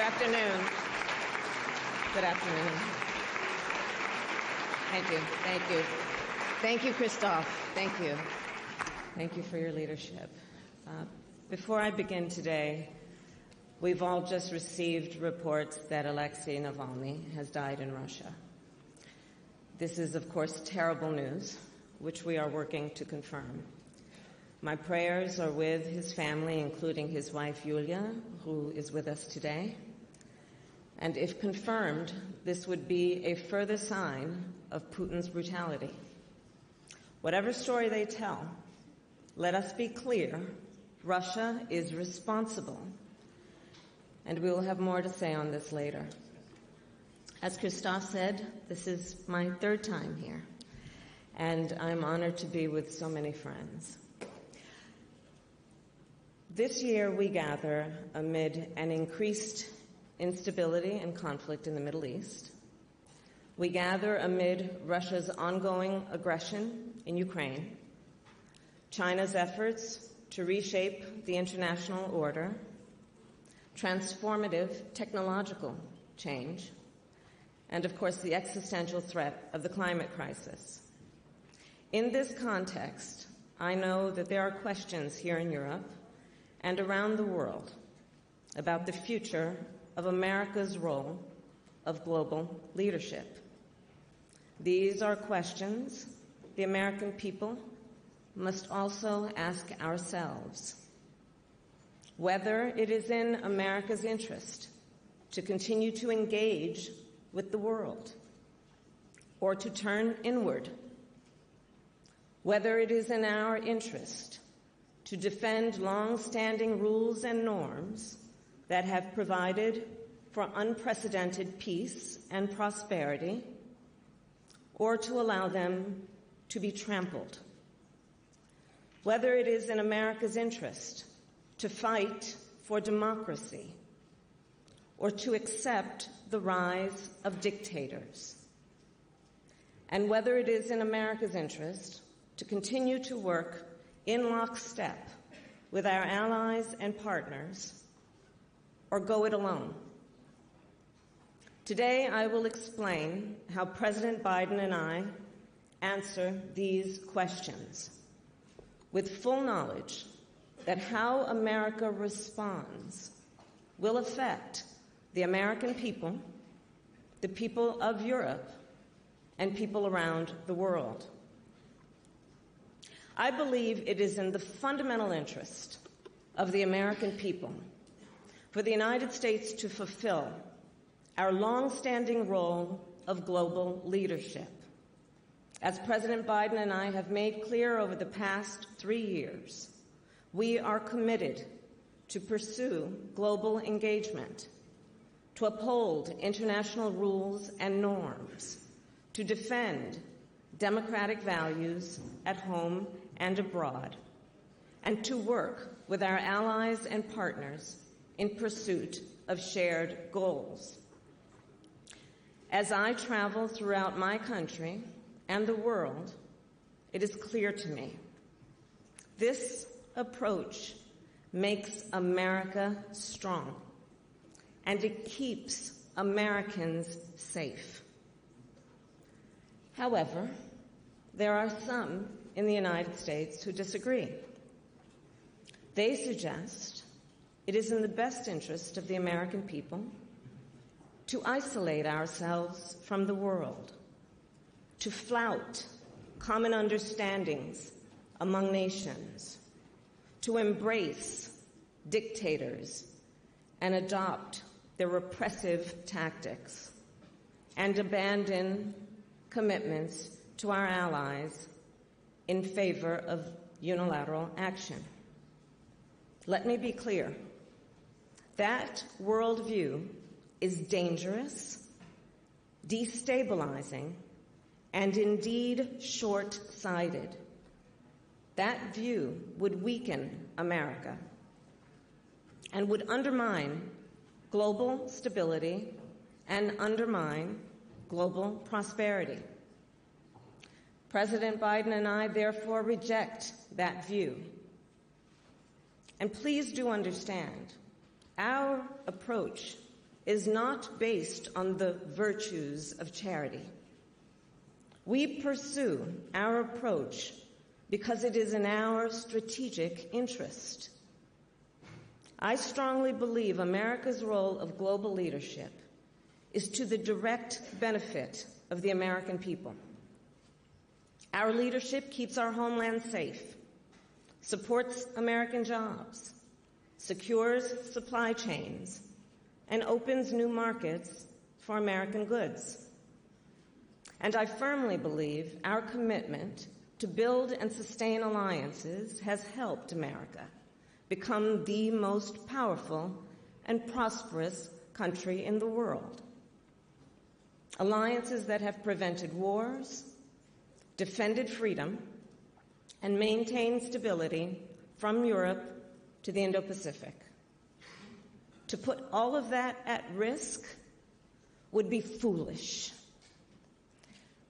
afternoon. Good afternoon. Thank you. Thank you. Thank you, Christophe. Thank you. Thank you for your leadership. Before I begin today, we've all just received reports that Alexei Navalny has died in Russia. This is, of course, terrible news, which we are working to confirm. My prayers are with his family, including his wife, Yulia, who is with us today. And if confirmed, this would be a further sign of Putin's brutality. Whatever story they tell, let us be clear, Russia is responsible. And we will have more to say on this later. As Christophe said, this is my third time here, and I'm honored to be with so many friends. This year we gather amid an increased instability and conflict in the Middle East. We gather amid Russia's ongoing aggression in Ukraine, China's efforts to reshape the international order, transformative technological change, and of course the existential threat of the climate crisis. In this context, I know that there are questions here in Europe and around the world about the future of America's role of global leadership. These are questions the American people must also ask ourselves. Whether it is in America's interest to continue to engage with the world or to turn inward. Whether it is in our interest to defend long-standing rules and norms that have provided for unprecedented peace and prosperity, or to allow them to be trampled. Whether it is in America's interest to fight for democracy, or to accept the rise of dictators. And whether it is in America's interest to continue to work in lockstep with our allies and partners, or go it alone. Today, I will explain how President Biden and I answer these questions, with full knowledge that how America responds will affect the American people, the people of Europe, and people around the world. I believe it is in the fundamental interest of the American people for the United States to fulfill our long-standing role of global leadership. As President Biden and I have made clear over the past 3 years, we are committed to pursue global engagement, to uphold international rules and norms, to defend democratic values at home and abroad, and to work with our allies and partners in pursuit of shared goals. As I travel throughout my country and the world, it is clear to me this approach makes America strong, and it keeps Americans safe. However, there are some in the United States who disagree. They suggest it is in the best interest of the American people to isolate ourselves from the world, to flout common understandings among nations, to embrace dictators and adopt their repressive tactics, and abandon commitments to our allies in favor of unilateral action. Let me be clear. That worldview is dangerous, destabilizing, and indeed short-sighted. That view would weaken America and would undermine global stability and undermine global prosperity. President Biden and I therefore reject that view. And please do understand, our approach is not based on the virtues of charity. We pursue our approach because it is in our strategic interest. I strongly believe America's role of global leadership is to the direct benefit of the American people. Our leadership keeps our homeland safe, supports American jobs, secures supply chains, and opens new markets for American goods. And I firmly believe our commitment to build and sustain alliances has helped America become the most powerful and prosperous country in the world. Alliances that have prevented wars, defended freedom, and maintained stability from Europe to the Indo-Pacific. To put all of that at risk would be foolish.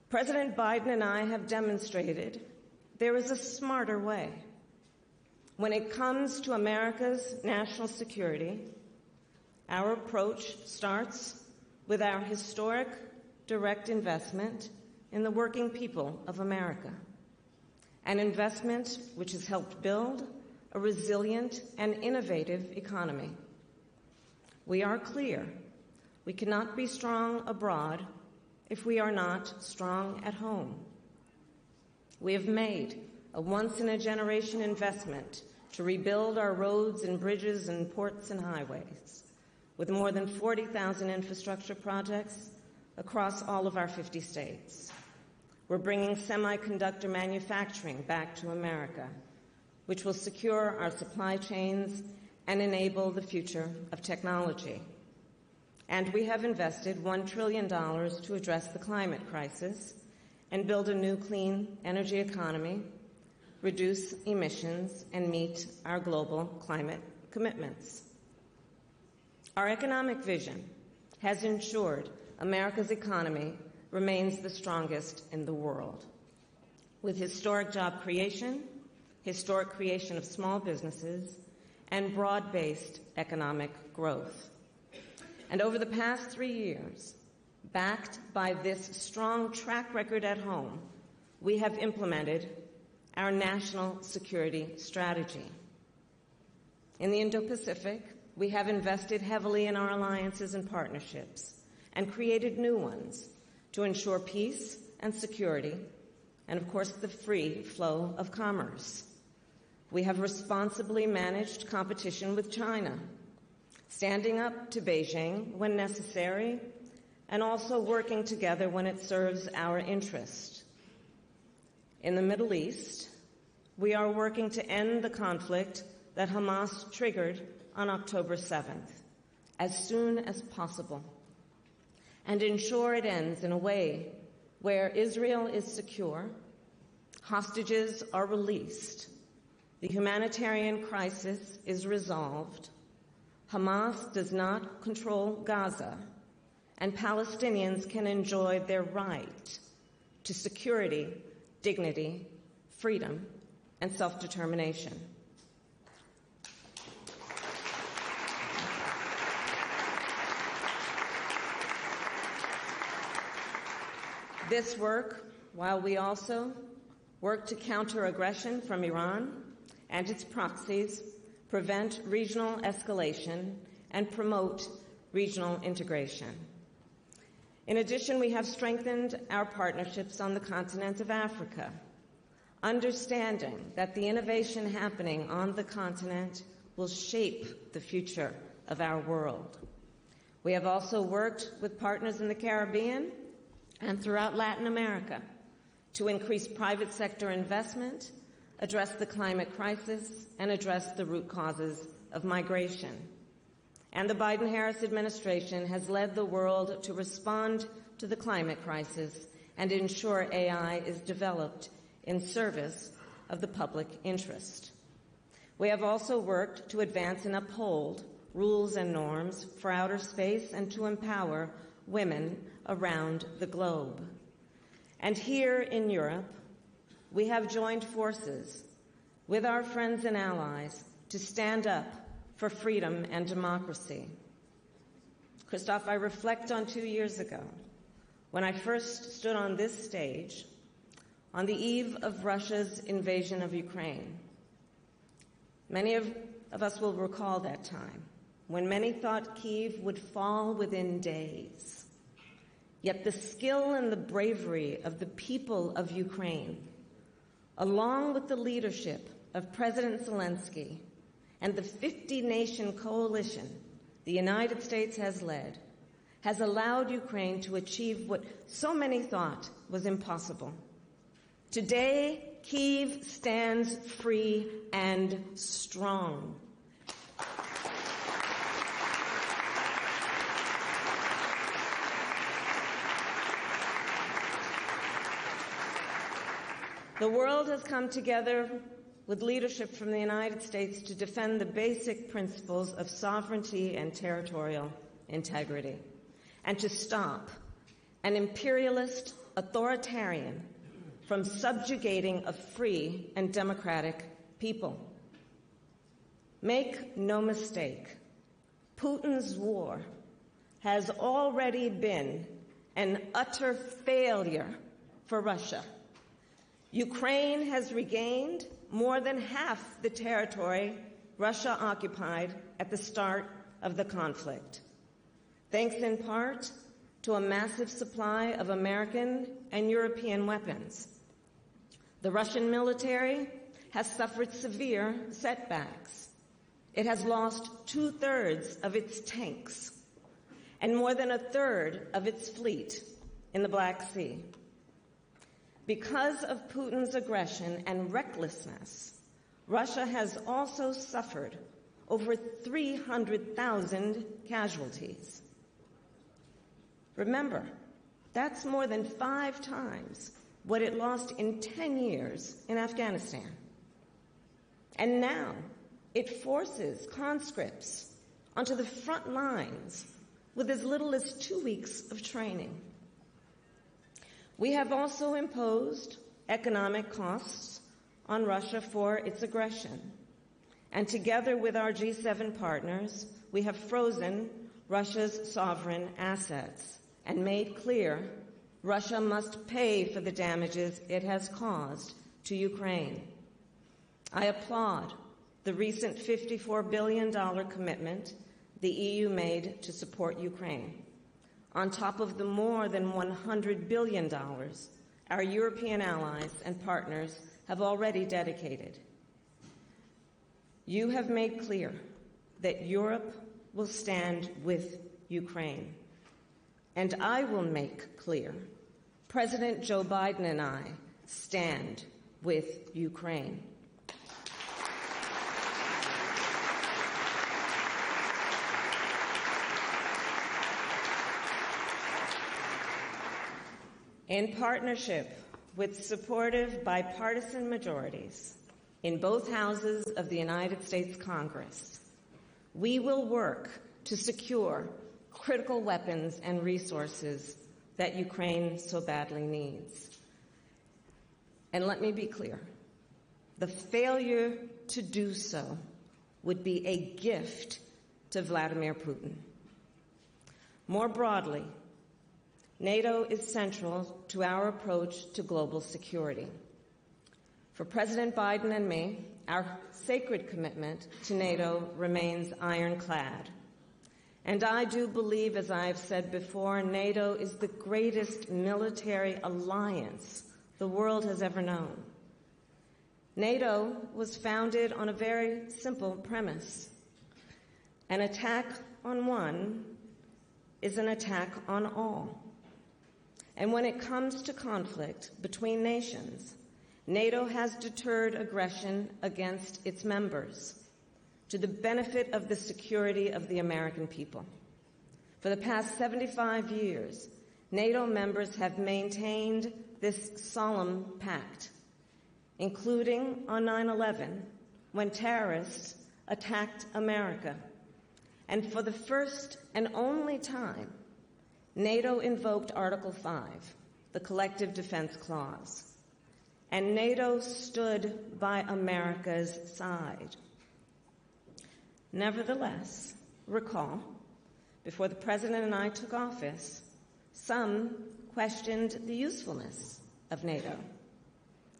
President Biden and I have demonstrated there is a smarter way. When it comes to America's national security, our approach starts with our historic direct investment in the working people of America, an investment which has helped build a resilient and innovative economy. We are clear we cannot be strong abroad if we are not strong at home. We have made a once-in-a-generation investment to rebuild our roads and bridges and ports and highways, with more than 40,000 infrastructure projects across all of our 50 states. We're bringing semiconductor manufacturing back to America, which will secure our supply chains and enable the future of technology. And we have invested $1 trillion to address the climate crisis and build a new clean energy economy, reduce emissions, and meet our global climate commitments. Our economic vision has ensured America's economy remains the strongest in the world, with historic job creation, historic creation of small businesses, and broad-based economic growth. And over the past 3 years, backed by this strong track record at home, we have implemented our national security strategy. In the Indo-Pacific, we have invested heavily in our alliances and partnerships and created new ones to ensure peace and security and, of course, the free flow of commerce. We have responsibly managed competition with China, standing up to Beijing when necessary, and also working together when it serves our interest. In the Middle East, we are working to end the conflict that Hamas triggered on October 7th as soon as possible and ensure it ends in a way where Israel is secure, hostages are released, the humanitarian crisis is resolved, Hamas does not control Gaza, and Palestinians can enjoy their right to security, dignity, freedom, and self-determination. This work, while we also work to counter aggression from Iran and its proxies, prevent regional escalation, and promote regional integration. In addition, we have strengthened our partnerships on the continent of Africa, understanding that the innovation happening on the continent will shape the future of our world. We have also worked with partners in the Caribbean and throughout Latin America to increase private sector investment, address the climate crisis, and address the root causes of migration. And the Biden-Harris administration has led the world to respond to the climate crisis and ensure AI is developed in service of the public interest. We have also worked to advance and uphold rules and norms for outer space and to empower women around the globe. And here in Europe, we have joined forces with our friends and allies to stand up for freedom and democracy. Christoph, I reflect on 2 years ago when I first stood on this stage on the eve of Russia's invasion of Ukraine. Many of us will recall that time when many thought Kyiv would fall within days. Yet the skill and the bravery of the people of Ukraine, along with the leadership of President Zelensky and the 50-nation coalition the United States has led, has allowed Ukraine to achieve what so many thought was impossible. Today, Kyiv stands free and strong. The world has come together with leadership from the United States to defend the basic principles of sovereignty and territorial integrity, and to stop an imperialist authoritarian from subjugating a free and democratic people. Make no mistake, Putin's war has already been an utter failure for Russia. Ukraine has regained more than half the territory Russia occupied at the start of the conflict, thanks in part to a massive supply of American and European weapons. The Russian military has suffered severe setbacks. It has lost 2/3 of its tanks and more than 1/3 of its fleet in the Black Sea. Because of Putin's aggression and recklessness, Russia has also suffered over 300,000 casualties. Remember, that's more than 5 times what it lost in 10 years in Afghanistan. And now it forces conscripts onto the front lines with as little as 2 weeks of training. We have also imposed economic costs on Russia for its aggression. And together with our G7 partners, we have frozen Russia's sovereign assets and made clear Russia must pay for the damages it has caused to Ukraine. I applaud the recent $54 billion commitment the EU made to support Ukraine, on top of the more than $100 billion our European allies and partners have already dedicated. You have made clear that Europe will stand with Ukraine. And I will make clear, President Joe Biden and I stand with Ukraine. In partnership with supportive bipartisan majorities in both houses of the United States Congress, we will work to secure critical weapons and resources that Ukraine so badly needs. And let me be clear, the failure to do so would be a gift to Vladimir Putin. More broadly, NATO is central to our approach to global security. For President Biden and me, our sacred commitment to NATO remains ironclad. And I do believe, as I have said before, NATO is the greatest military alliance the world has ever known. NATO was founded on a very simple premise. An attack on one is an attack on all. And when it comes to conflict between nations, NATO has deterred aggression against its members to the benefit of the security of the American people. For the past 75 years, NATO members have maintained this solemn pact, including on 9/11, when terrorists attacked America. And for the first and only time, NATO invoked Article 5, the Collective Defense Clause, and NATO stood by America's side. Nevertheless, recall, before the President and I took office, some questioned the usefulness of NATO,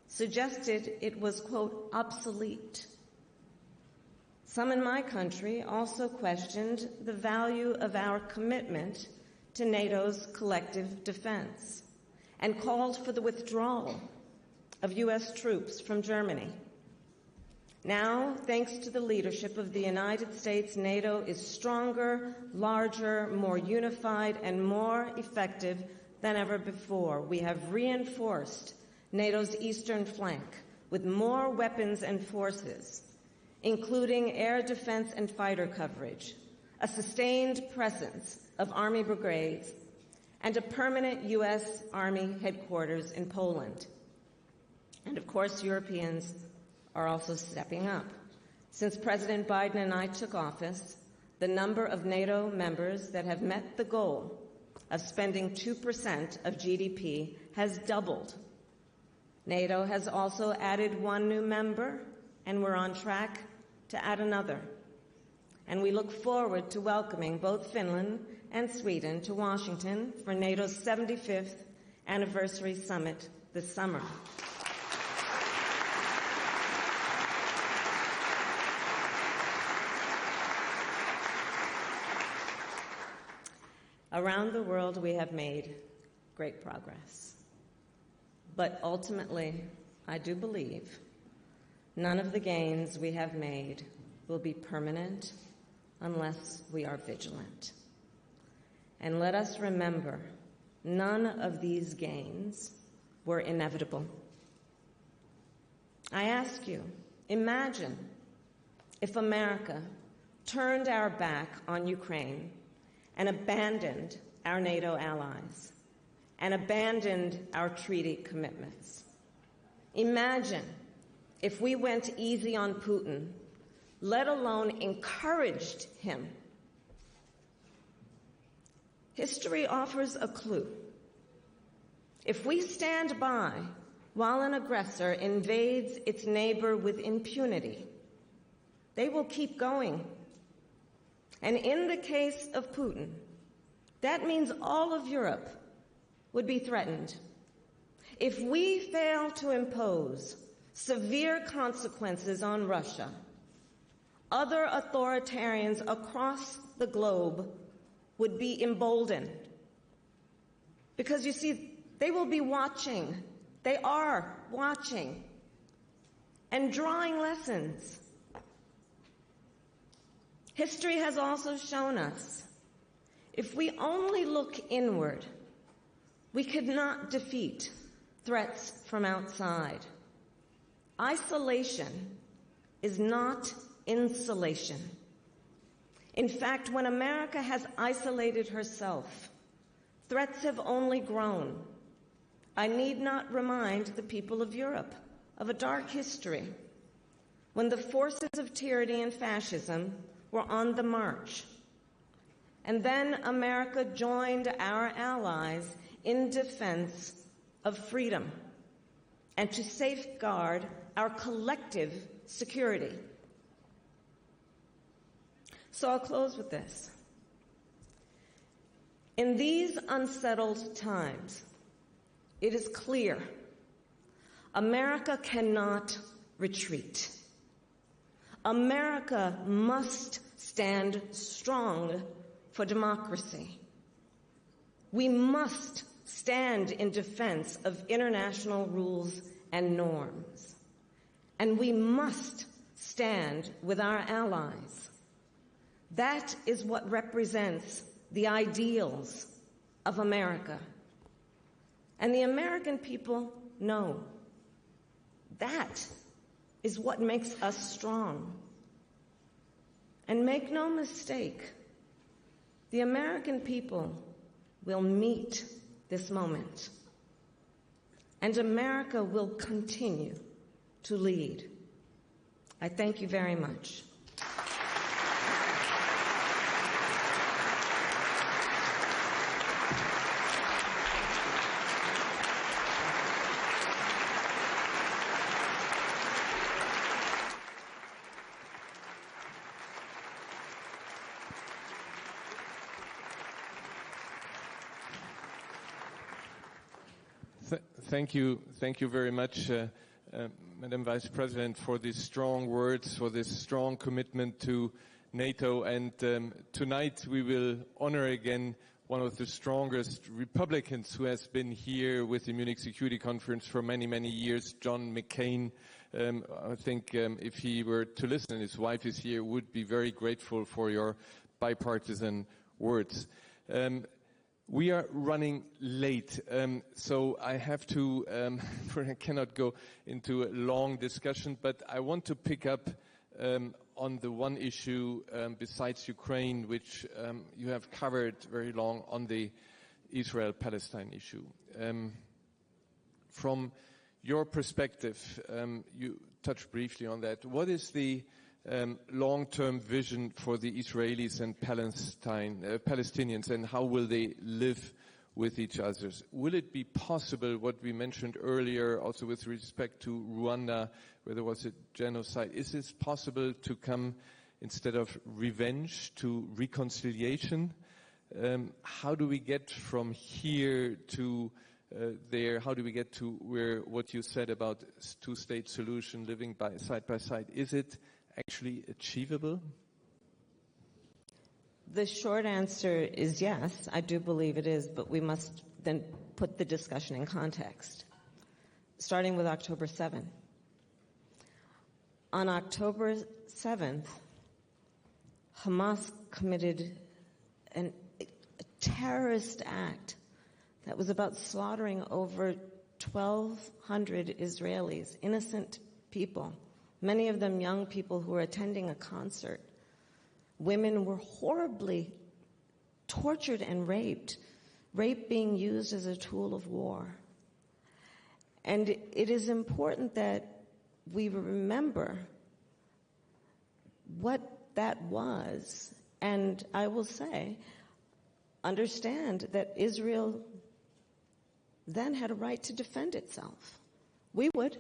suggested it was, quote, obsolete. Some in my country also questioned the value of our commitment to NATO's collective defense and called for the withdrawal of U.S. troops from Germany. Now, thanks to the leadership of the United States, NATO is stronger, larger, more unified, and more effective than ever before. We have reinforced NATO's eastern flank with more weapons and forces, including air defense and fighter coverage, a sustained presence of Army brigades, and a permanent U.S. Army headquarters in Poland. And of course, Europeans are also stepping up. Since President Biden and I took office, the number of NATO members that have met the goal of spending 2% of GDP has doubled. NATO has also added one new member, and we're on track to add another. And we look forward to welcoming both Finland and Sweden to Washington for NATO's 75th anniversary summit this summer. Around the world, we have made great progress. But ultimately, I do believe none of the gains we have made will be permanent unless we are vigilant. And let us remember, none of these gains were inevitable. I ask you, imagine if America turned our back on Ukraine and abandoned our NATO allies and abandoned our treaty commitments. Imagine if we went easy on Putin, let alone encouraged him. History offers a clue. If we stand by while an aggressor invades its neighbor with impunity, they will keep going. And in the case of Putin, that means all of Europe would be threatened. If we fail to impose severe consequences on Russia, other authoritarians across the globe would be emboldened. Because you see, they will be watching. They are watching and drawing lessons. History has also shown us, if we only look inward, we could not defeat threats from outside. Isolation is not insulation. In fact, when America has isolated herself, threats have only grown. I need not remind the people of Europe of a dark history when the forces of tyranny and fascism were on the march. And then America joined our allies in defense of freedom and to safeguard our collective security. So I'll close with this. In these unsettled times, it is clear America cannot retreat. America must stand strong for democracy. We must stand in defense of international rules and norms. And we must stand with our allies. That is what represents the ideals of America. And the American people know that is what makes us strong. And make no mistake, the American people will meet this moment. And America will continue to lead. I thank you very much. Thank you very much, Madam Vice President, for these strong words, for this strong commitment to NATO. And tonight we will honor again one of the strongest Republicans who has been here with the Munich Security Conference for many, many years, John McCain. I think if he were to listen, and his wife is here, would be very grateful for your bipartisan words. We are running late, so I have to, I cannot go into a long discussion, but I want to pick up on the one issue besides Ukraine, which you have covered very long, on the Israel-Palestine issue. From your perspective, you touched briefly on that. What is the long-term vision for the Israelis and Palestinians, and how will they live with each other? Will it be possible, what we mentioned earlier, also with respect to Rwanda, where there was a genocide, is it possible to come, instead of revenge, to reconciliation? How do we get from here to there? How do we get to where what you said about two-state solution, living side by side? Is it actually achievable? The short answer is yes, I do believe it is, but we must then put the discussion in context, starting with October 7th. On October 7th, Hamas committed a terrorist act that was about slaughtering over 1,200 Israelis, innocent people, many of them young people who were attending a concert. Women were horribly tortured and raped, rape being used as a tool of war. And it is important that we remember what that was. And I will say, understand that Israel then had a right to defend itself. We would.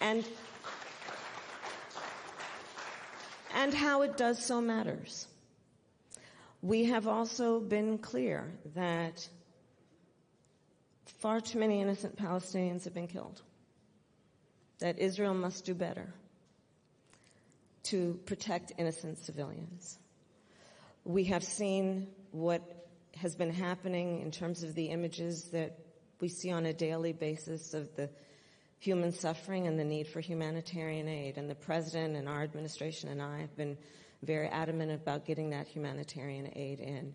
And how it does so matters. We have also been clear that far too many innocent Palestinians have been killed, that Israel must do better to protect innocent civilians. We have seen what has been happening in terms of the images that we see on a daily basis of the human suffering and the need for humanitarian aid. And the President and our administration and I have been very adamant about getting that humanitarian aid in.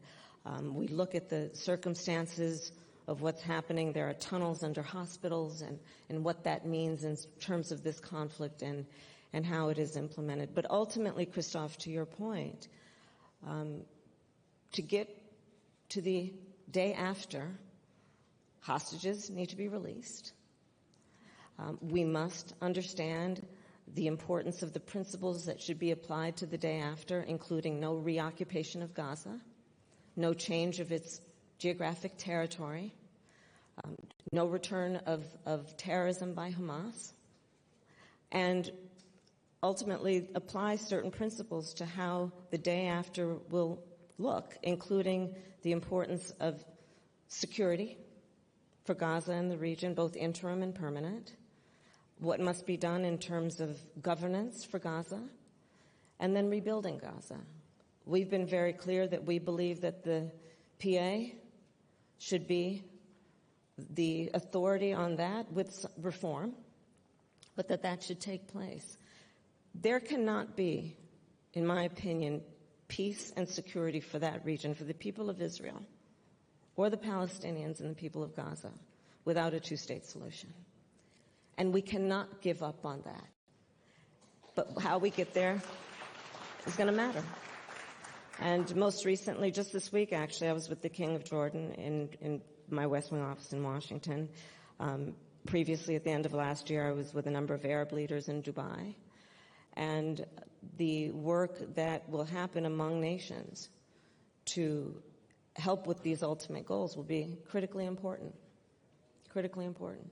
We look at the circumstances of what's happening. There are tunnels under hospitals and what that means in terms of this conflict and how it is implemented. But ultimately, Christoph, to your point, to get to the day after, hostages need to be released. We must understand the importance of the principles that should be applied to the day after, including no reoccupation of Gaza, no change of its geographic territory, no return of terrorism by Hamas, and ultimately apply certain principles to how the day after will look, including the importance of security for Gaza and the region, both interim and permanent, what must be done in terms of governance for Gaza, and then rebuilding Gaza. We've been very clear that we believe that the PA should be the authority on that with reform, but that should take place. There cannot be, in my opinion, peace and security for that region, for the people of Israel, or the Palestinians and the people of Gaza, without a two-state solution. And we cannot give up on that. But how we get there is going to matter. And most recently, just this week, actually, I was with the King of Jordan in my West Wing office in Washington. Previously, at the end of last year, I was with a number of Arab leaders in Dubai. And the work that will happen among nations to help with these ultimate goals will be critically important. Critically important.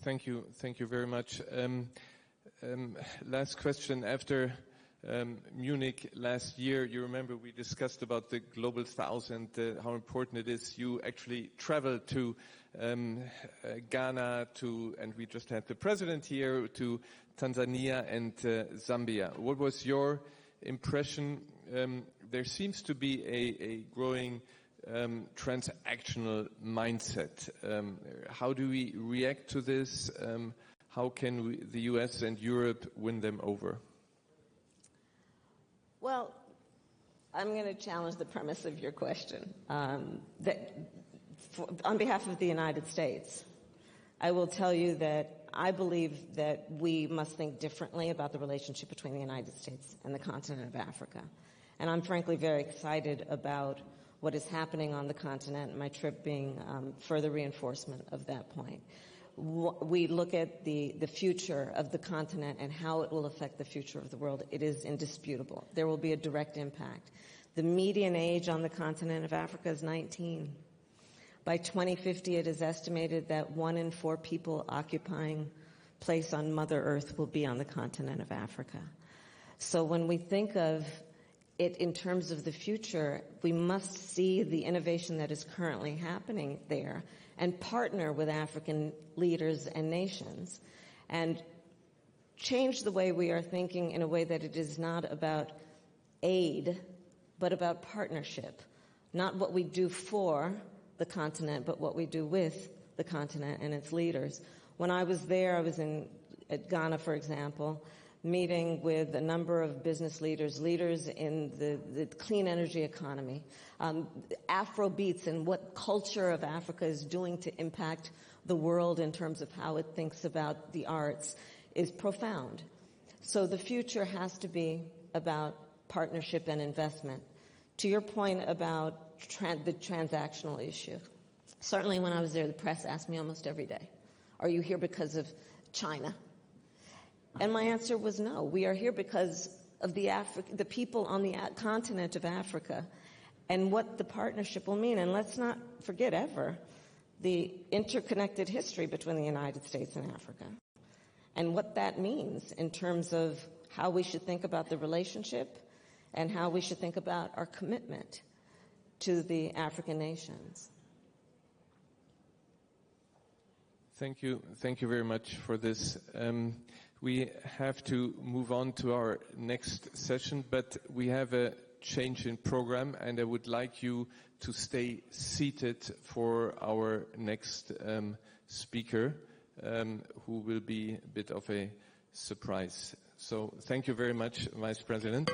Thank you very much. Last question. After Munich last year. You remember we discussed about the Global South and how important it is. You actually traveled to Ghana, and we just had the president here, to Tanzania and Zambia. What was your impression? There seems to be a growing transactional mindset. How do we react to this? How can the US and Europe win them over? Well, I'm going to challenge the premise of your question. On behalf of the United States, I will tell you that I believe that we must think differently about the relationship between the United States and the continent of Africa. And I'm frankly very excited about what is happening on the continent, my trip being further reinforcement of that point. We look at the future of the continent and how it will affect the future of the world. It is indisputable. There will be a direct impact. The median age on the continent of Africa is 19. By 2050, it is estimated that 1 in 4 people occupying place on Mother Earth will be on the continent of Africa. So when we think of it in terms of the future, we must see the innovation that is currently happening there and partner with African leaders and nations and change the way we are thinking in a way that it is not about aid, but about partnership. Not what we do for the continent, but what we do with the continent and its leaders. When I was there, I was at Ghana, for example, meeting with a number of business leaders in the clean energy economy, Afrobeats and what culture of Africa is doing to impact the world in terms of how it thinks about the arts is profound. So the future has to be about partnership and investment. To your point about the transactional issue, certainly when I was there, the press asked me almost every day, "Are you here because of China?" And my answer was no. We are here because of the people on the continent of Africa and what the partnership will mean. And let's not forget ever the interconnected history between the United States and Africa and what that means in terms of how we should think about the relationship and how we should think about our commitment to the African nations. Thank you. Thank you very much for this. We have to move on to our next session, but we have a change in program, and I would like you to stay seated for our next speaker, who will be a bit of a surprise. So thank you very much, Vice President.